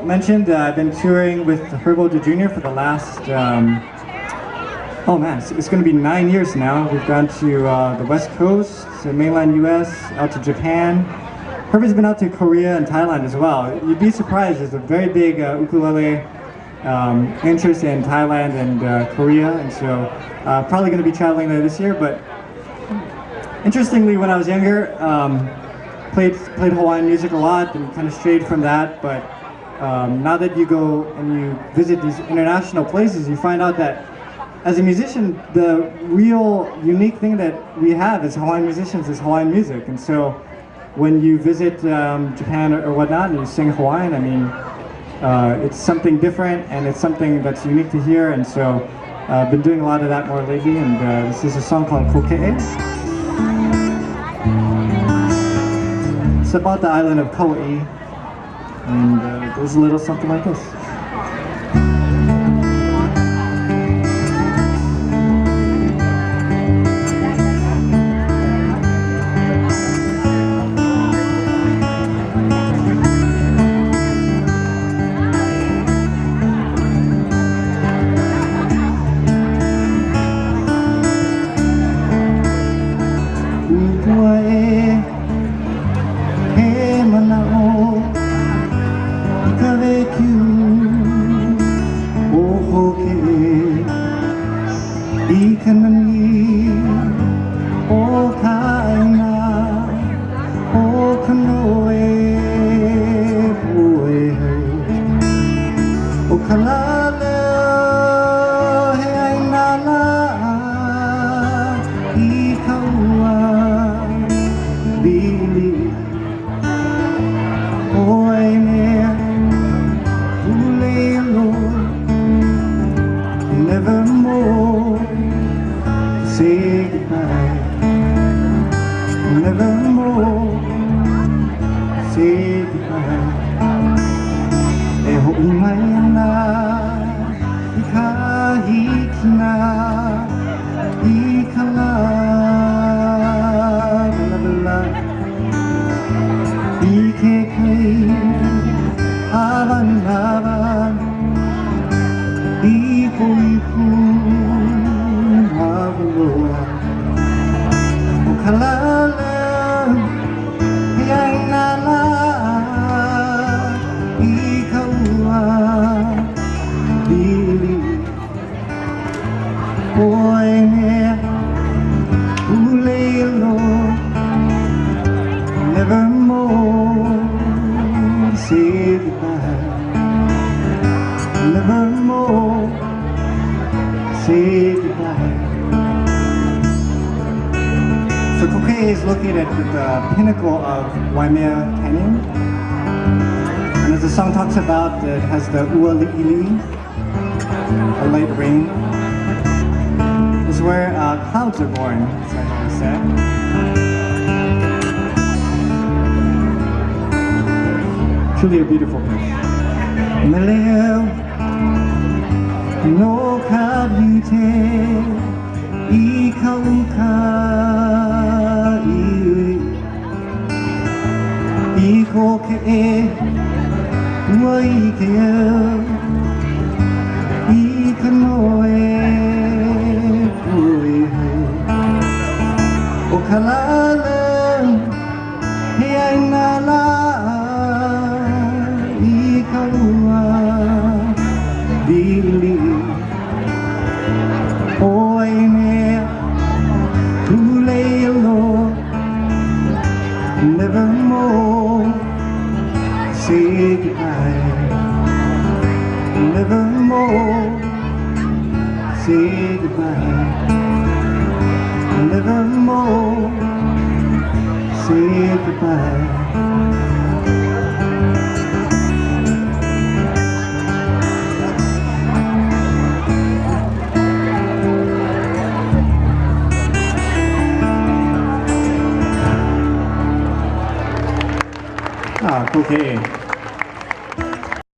mentioned, I've been touring with Herbo Jr. for the last, oh man, it's going to be 9 years now. We've gone to the West Coast, to mainland US, out to Japan. Herbo's been out to Korea and Thailand as well. You'd be surprised, there's a very big ukulele interest in Thailand and Korea, and so probably going to be traveling there this year. But interestingly, when I was younger, played Hawaiian music a lot and kind of strayed from that. But now that you go and you visit these international places, you find out that as a musician, the real unique thing that we have as Hawaiian musicians is Hawaiian music. And so when you visit Japan or whatnot and you sing Hawaiian, I mean, it's something different and it's something that's unique to hear. And so I've been doing a lot of that more lately, and this is a song called Koke'e. It's about the island of Kaua'i, and it goes a little something like this. Nevermore say goodbye. Nevermore say goodbye. E ho'i mai ana I ka hikina I ka la bala I ke kai hawan hawan Ipu hawa o kalala yang nala I kaua dili oi me ulelo nevermore say goodbye. Nevermore say goodbye. So Koke'e is located at the pinnacle of Waimea Canyon. And as the song talks about, it has the ua li'ili, a light rain. It's where clouds are born, as I always said. Truly a beautiful place. Meleo no kabute I kauka I koke'e ua I ke I kanoe pui o kalala he ai nala I kaua dili oi me ulelo nevermore say goodbye. Nevermore say goodbye. Nevermore say goodbye. Koke'e.